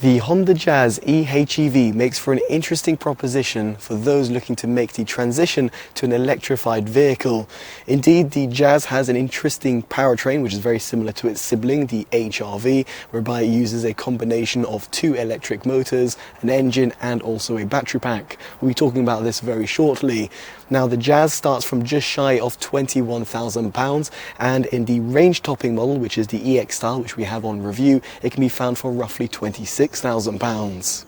The Honda Jazz e-HEV makes for an interesting proposition for those looking to make the transition to an electrified vehicle. Indeed, the Jazz has an interesting powertrain which is very similar to its sibling, the HR-V, whereby it uses a combination of two electric motors, an engine and also a battery pack. We'll be talking about this very shortly. Now, the Jazz starts from just shy of £21,000, and in the range-topping model, which is the EX style, which we have on review, it can be found for roughly £26,000.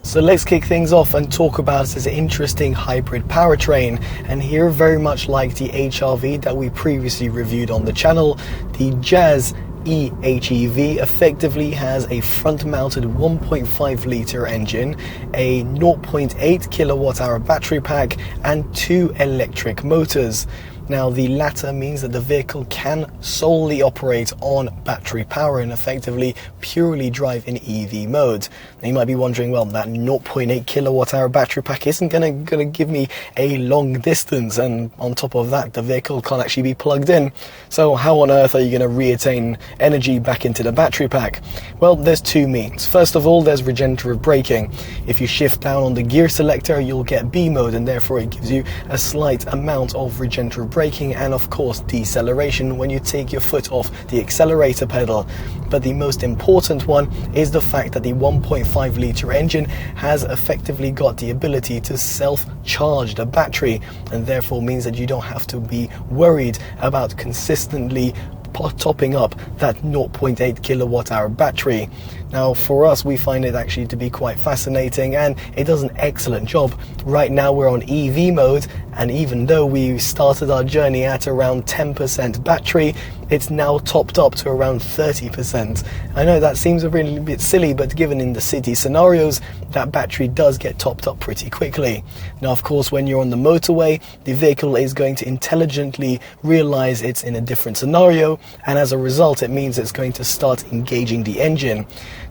So let's kick things off and talk about this interesting hybrid powertrain. And here, very much like the HR-V that we previously reviewed on the channel, the Jazz e-HEV effectively has a front-mounted 1.5 litre engine, a 0.8 kilowatt-hour battery pack and two electric motors. Now, the latter means that the vehicle can solely operate on battery power and effectively purely drive in EV mode. Now, you might be wondering, well, that 0.8 kilowatt-hour battery pack isn't going to give me a long distance, and on top of that, the vehicle can't actually be plugged in. So how on earth are you going to reattain energy back into the battery pack? Well, there's two means. First of all, there's regenerative braking. If you shift down on the gear selector, you'll get B mode, and therefore it gives you a slight amount of regenerative braking and of course deceleration when you take your foot off the accelerator pedal. But the most important one is the fact that the 1.5 litre engine has effectively got the ability to self-charge the battery, and therefore means that you don't have to be worried about consistently topping up that 0.8 kilowatt-hour battery. Now, for us, we find it actually to be quite fascinating, and it does an excellent job. Right now we're on EV mode, and even though we started our journey at around 10% battery, it's now topped up to around 30%. I know that seems a really bit silly, but given in the city scenarios, that battery does get topped up pretty quickly. Now, of course, when you're on the motorway, the vehicle is going to intelligently realize it's in a different scenario, and as a result, it means it's going to start engaging the engine.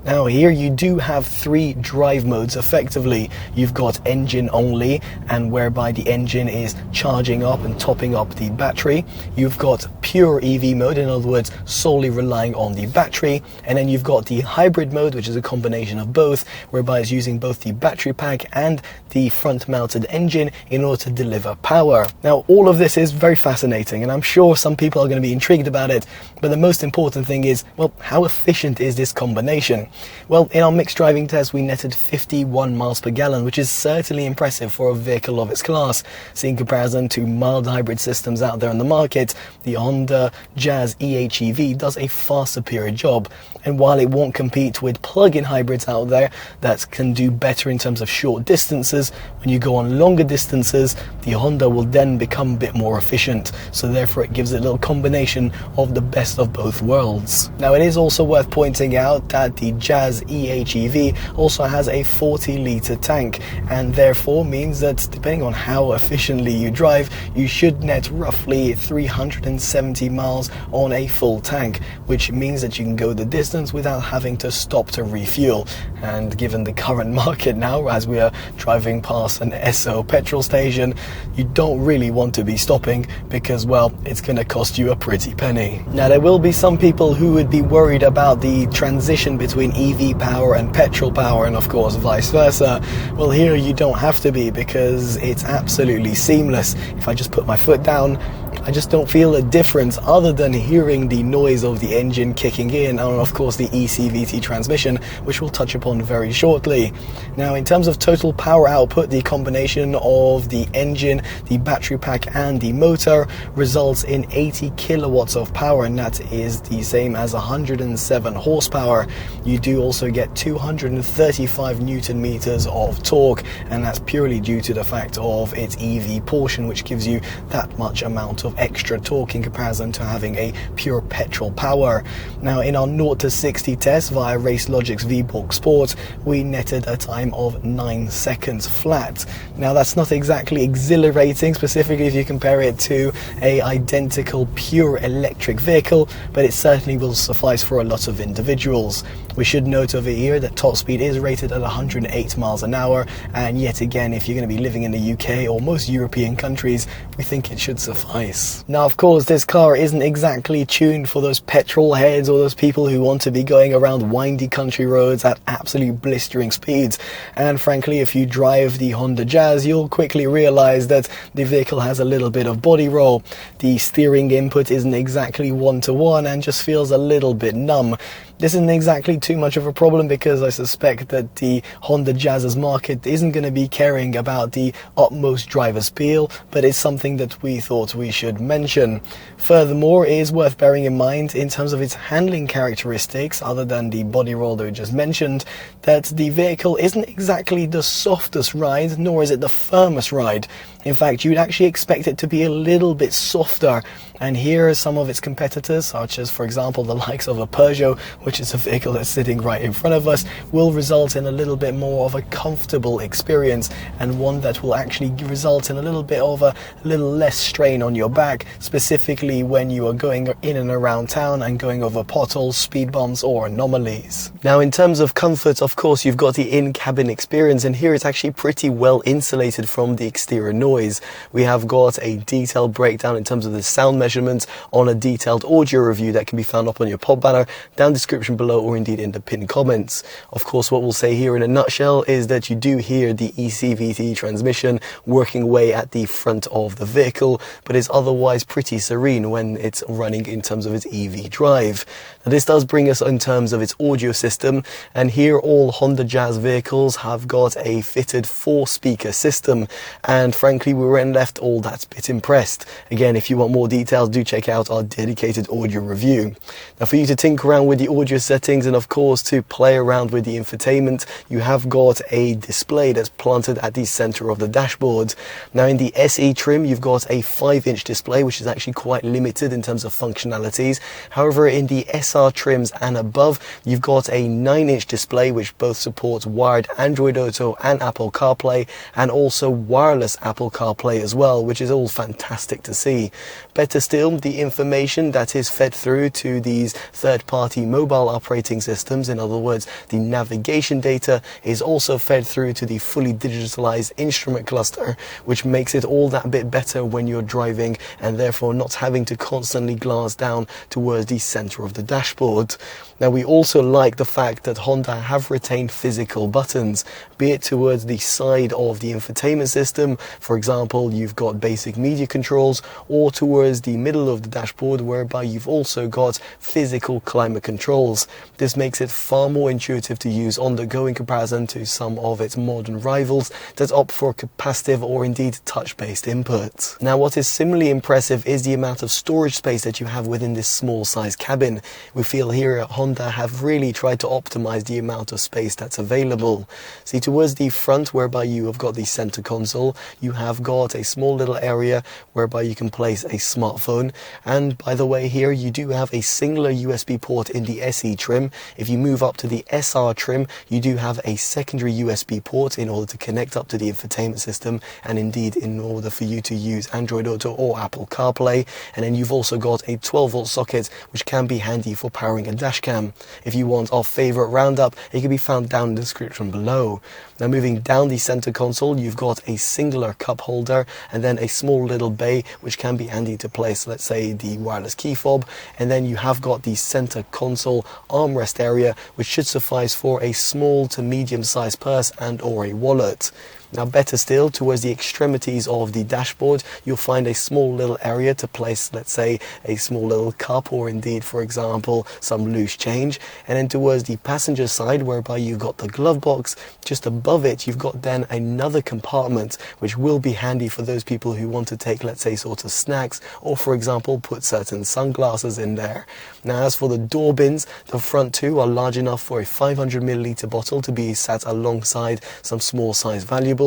Now, here you do have three drive modes effectively. You've got engine only, and whereby the engine is charging up and topping up the battery. You've got pure EV mode, in other words, solely relying on the battery. And then you've got the hybrid mode, which is a combination of both, whereby it's using both the battery pack and the front-mounted engine in order to deliver power. Now, all of this is very fascinating, and I'm sure some people are going to be intrigued about it. But the most important thing is, well, how efficient is this combination? Well, in our mixed driving test, we netted 51 miles per gallon, which is certainly impressive for a vehicle of its class. So in comparison to mild hybrid systems out there on the market, the Honda Jazz e-HEV does a far superior job. And while it won't compete with plug-in hybrids out there that can do better in terms of short distances, when you go on longer distances, the Honda will then become a bit more efficient. So therefore it gives it a little combination of the best of both worlds. Now, it is also worth pointing out that the Jazz e-HEV also has a 40-litre tank, and therefore means that depending on how efficiently you drive, you should net roughly 370 miles on a full tank, which means that you can go the distance without having to stop to refuel. And given the current market now, as we are driving past an Esso petrol station, you don't really want to be stopping because, well, it's going to cost you a pretty penny. Now, there will be some people who would be worried about the transition between EV power and petrol power, and of course vice versa. Well, here you don't have to be, because it's absolutely seamless. If I just put my foot down, I just don't feel a difference other than hearing the noise of the engine kicking in, and of course the e-CVT transmission, which we'll touch upon very shortly. Now, in terms of total power output, the combination of the engine, the battery pack and the motor results in 80 kilowatts of power, and that is the same as 107 horsepower. You do also get 235 newton meters of torque, and that's purely due to the fact of its EV portion, which gives you that much amount of extra torque in comparison to having a pure petrol power. Now, in our 0 to 60 test via RaceLogic's VBorg Sport, we netted a time of 9 seconds flat. Now, that's not exactly exhilarating, specifically if you compare it to a identical pure electric vehicle, but it certainly will suffice for a lot of individuals. We should note over here that top speed is rated at 108 miles an hour, and yet again, if you're going to be living in the UK or most European countries, we think it should suffice. kilometers. Now, of course, this car isn't exactly tuned for those petrol heads or those people who want to be going around windy country roads at absolute blistering speeds. And frankly, if you drive the Honda Jazz, you'll quickly realize that the vehicle has a little bit of body roll. The steering input isn't exactly one-to-one and just feels a little bit numb. This isn't exactly too much of a problem because I suspect that the Honda Jazz's market isn't going to be caring about the utmost driver's feel, but it's something that we thought we should mention. Furthermore, it is worth bearing in mind in terms of its handling characteristics, other than the body roll that we just mentioned, that the vehicle isn't exactly the softest ride, nor is it the firmest ride. In fact, you'd actually expect it to be a little bit softer. And here are some of its competitors, such as, for example, the likes of a Peugeot, which is a vehicle that's sitting right in front of us, will result in a little bit more of a comfortable experience, and one that will actually result in a little bit of a little less strain on your back, specifically when you are going in and around town and going over potholes, speed bumps or anomalies. Now, in terms of comfort, of course, you've got the in-cabin experience, and here it's actually pretty well insulated from the exterior noise. We have got a detailed breakdown in terms of the sound measurements on a detailed audio review that can be found up on your pod banner, down description below, or indeed in the pinned comments. Of course, what we'll say here in a nutshell is that you do hear the e-CVT transmission working away at the front of the vehicle, but it's otherwise pretty serene when it's running in terms of its EV drive. Now, this does bring us in terms of its audio system, and here all Honda Jazz vehicles have got a fitted 4-speaker system, and frankly we weren't left all that bit impressed. Again, if you want more details, do check out our dedicated audio review. Now, for you to tinker around with the audio settings and of course to play around with the infotainment, you have got a display that's planted at the center of the dashboard. Now, in the SE trim you've got a 5-inch display, which is actually quite limited in terms of functionalities. However, in the SR trims and above you've got a 9-inch display which both supports wired Android Auto and Apple CarPlay, and also wireless Apple CarPlay as well, which is all fantastic to see. Better still, the information that is fed through to these third-party mobile operating systems, in other words the navigation data, is also fed through to the fully digitalized instrument cluster, which makes it all that bit better when you're driving and therefore not having to constantly glance down towards the center of the dashboard. Now, we also like the fact that Honda have retained physical buttons, be it towards the side of the infotainment system, for example you've got basic media controls, or towards the middle of the dashboard whereby you've also got physical climate controls. This makes it far more intuitive to use on the go in comparison to some of its modern rivals that opt for capacitive or indeed touch-based input. Now, what is similarly impressive is the amount of storage space that you have within this small size cabin. We feel here at Honda have really tried to optimize the amount of space that's available. See, towards the front whereby you have got the center console, you have got a small little area whereby you can place a smartphone, and by the way, here you do have a singular USB port in the SE trim. If you move up to the SR trim, you do have a secondary USB port in order to connect up to the infotainment system, and indeed in order for you to use Android Auto or Apple CarPlay. And then you've also got a 12-volt socket which can be handy for powering a dash cam. If you want our favorite roundup, it can be found down in the description below. Now, moving down the center console, you've got a singular cup holder and then a small little bay which can be handy to place, let's say, the wireless key fob, and then you have got the center console armrest area which should suffice for a small to medium sized purse and or a wallet. Now, better still, towards the extremities of the dashboard, you'll find a small little area to place, let's say, a small little cup or indeed, for example, some loose change. And then towards the passenger side, whereby you've got the glove box, just above it, you've got then another compartment, which will be handy for those people who want to take, let's say, sort of snacks, or for example, put certain sunglasses in there. Now, as for the door bins, the front two are large enough for a 500ml bottle to be sat alongside some small size valuables,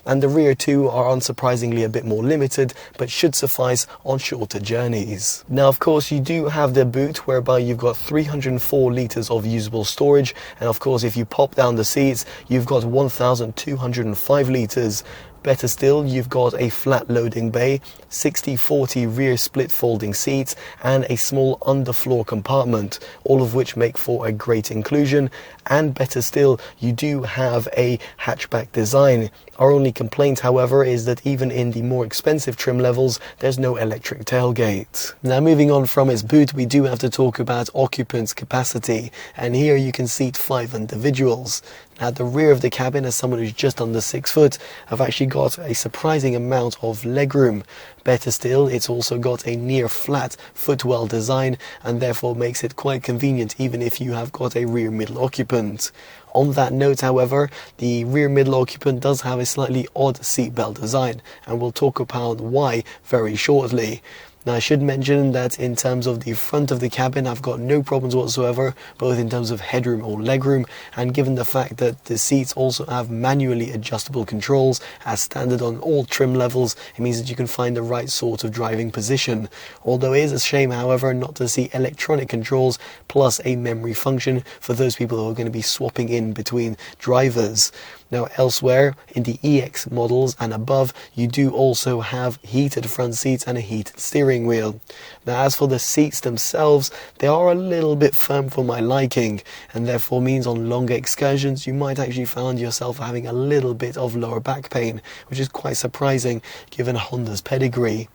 and the rear two are unsurprisingly a bit more limited, but should suffice on shorter journeys. Now, of course, you do have the boot whereby you've got 304 litres of usable storage, and of course if you pop down the seats you've got 1,205 litres. Better still, you've got a flat loading bay, 60/40 rear split folding seats, and a small underfloor compartment, all of which make for a great inclusion. And better still, you do have a hatchback design. Our only complaint, however, is that even in the more expensive trim levels, there's no electric tailgate. Now, moving on from its boot, we do have to talk about occupant capacity, and here you can seat 5 individuals. At the rear of the cabin, as someone who's just under 6 foot, I've actually got a surprising amount of legroom. Better still, it's also got a near flat footwell design, and therefore makes it quite convenient even if you have got a rear middle occupant. On that note, however, the rear middle occupant does have a slightly odd seatbelt design, and we'll talk about why very shortly. Now, I should mention that in terms of the front of the cabin, I've got no problems whatsoever, both in terms of headroom or legroom, and given the fact that the seats also have manually adjustable controls as standard on all trim levels, it means that you can find the right sort of driving position. Although it is a shame, however, not to see electronic controls plus a memory function for those people who are going to be swapping in between drivers. Now, elsewhere in the EX models and above, you do also have heated front seats and a heated steering wheel. Now, as for the seats themselves, they are a little bit firm for my liking, and therefore means on longer excursions you might actually find yourself having a little bit of lower back pain, which is quite surprising given Honda's pedigree.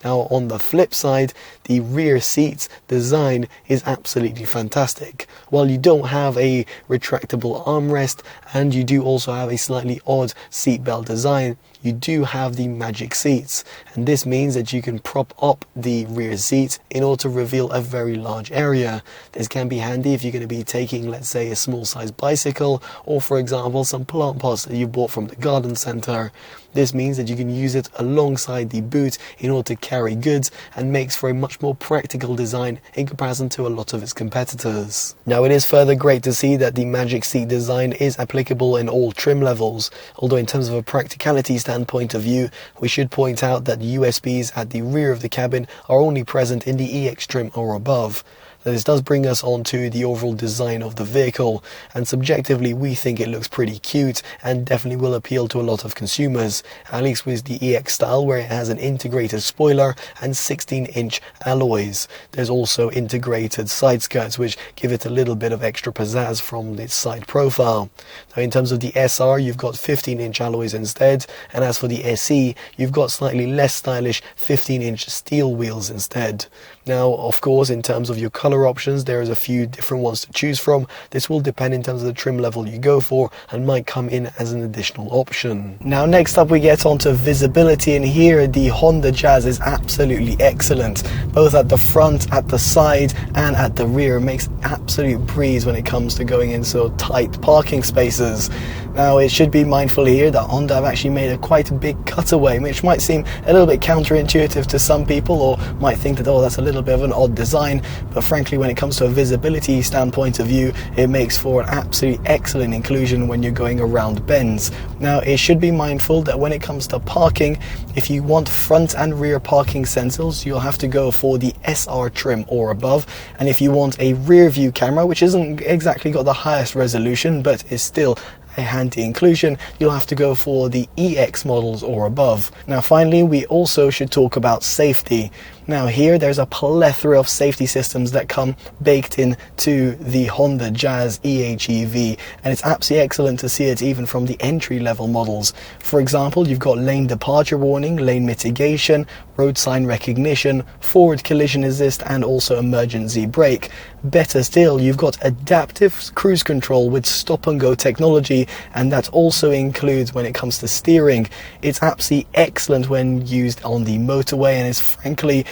Now, on the flip side, the rear seats design is absolutely fantastic. While you don't have a retractable armrest and you do also have a slightly odd seatbelt design, you do have the magic seats, and this means that you can prop up the rear seat in order to reveal a very large area. This can be handy if you're going to be taking, let's say, a small size bicycle, or for example some plant pots that you bought from the garden center. This means that you can use it alongside the boot in order to carry goods, and makes for a much more practical design in comparison to a lot of its competitors. Now, it is further great to see that the magic seat design is applicable in all trim levels, although in terms of a practicality standpoint of view, we should point out that USBs at the rear of the cabin are only present in the EX trim or above. Now, this does bring us on to the overall design of the vehicle, and subjectively we think it looks pretty cute and definitely will appeal to a lot of consumers, at least with the EX style, where it has an integrated spoiler and 16-inch alloys. There's also integrated side skirts which give it a little bit of extra pizzazz from its side profile. Now, in terms of the SR, you've got 15-inch alloys instead, and as for the SE, you've got slightly less stylish 15-inch steel wheels instead. Now, of course, in terms of your color options, there is a few different ones to choose from. This will depend in terms of the trim level you go for, and might come in as an additional option. Now, next up we get onto visibility, and here the Honda Jazz is absolutely excellent, both at the front, at the side, and at the rear. It makes absolute breeze when it comes to going in so tight parking spaces. Now, it should be mindful here that Honda have actually made a quite big cutaway, which might seem a little bit counterintuitive to some people, or might think that, oh, that's a little bit of an odd design, but frankly, when it comes to a visibility standpoint of view, it makes for an absolutely excellent inclusion when you're going around bends. Now, it should be mindful that when it comes to parking, if you want front and rear parking sensors, you'll have to go for the SR trim or above, and if you want a rear view camera, which isn't exactly got the highest resolution but is still a handy inclusion, you'll have to go for the EX models or above. Now, finally, we also should talk about safety. Now, here there's a plethora of safety systems that come baked into the Honda Jazz e-HEV, and it's absolutely excellent to see it even from the entry-level models. For example, you've got lane departure warning, lane mitigation, road sign recognition, forward collision assist, and also emergency brake. Better still, you've got adaptive cruise control with stop-and-go technology, and that also includes when it comes to steering. It's absolutely excellent when used on the motorway, and it's frankly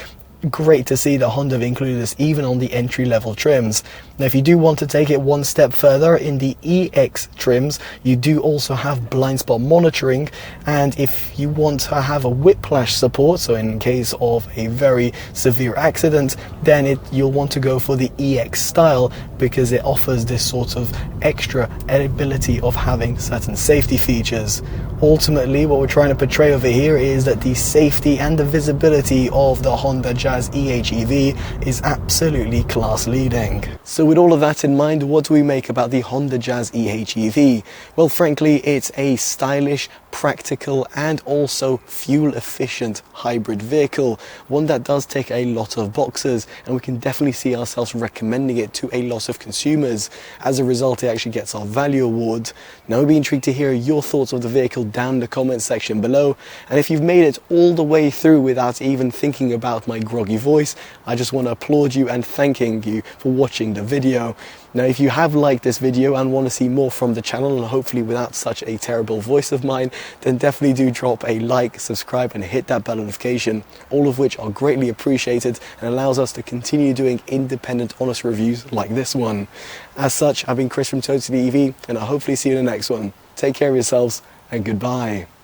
great to see that Honda have included this even on the entry-level trims. Now, if you do want to take it one step further, in the EX trims you do also have blind spot monitoring, and if you want to have a whiplash support, so in case of a very severe accident, then you'll want to go for the EX style, because it offers this sort of extra ability of having certain safety features. Ultimately, what we're trying to portray over here is that the safety and the visibility of the Honda Jazz e-HEV is absolutely class leading. So with all of that in mind, what do we make about the Honda Jazz e-HEV? Well, frankly, it's a stylish, practical and also fuel efficient hybrid vehicle, one that does tick a lot of boxes, and we can definitely see ourselves recommending it to a lot of consumers. As a result, it actually gets our value award. Now, we'd be intrigued to hear your thoughts of the vehicle down in the comment section below, and if you've made it all the way through without even thinking about my groggy voice, I just want to applaud you and thanking you for watching the video. Now, if you have liked this video and want to see more from the channel, and hopefully without such a terrible voice of mine, then definitely do drop a like, subscribe and hit that bell notification, all of which are greatly appreciated and allows us to continue doing independent, honest reviews like this one. As such, I've been Chris from TotallyEV, and I'll hopefully see you in the next one. Take care of yourselves and goodbye.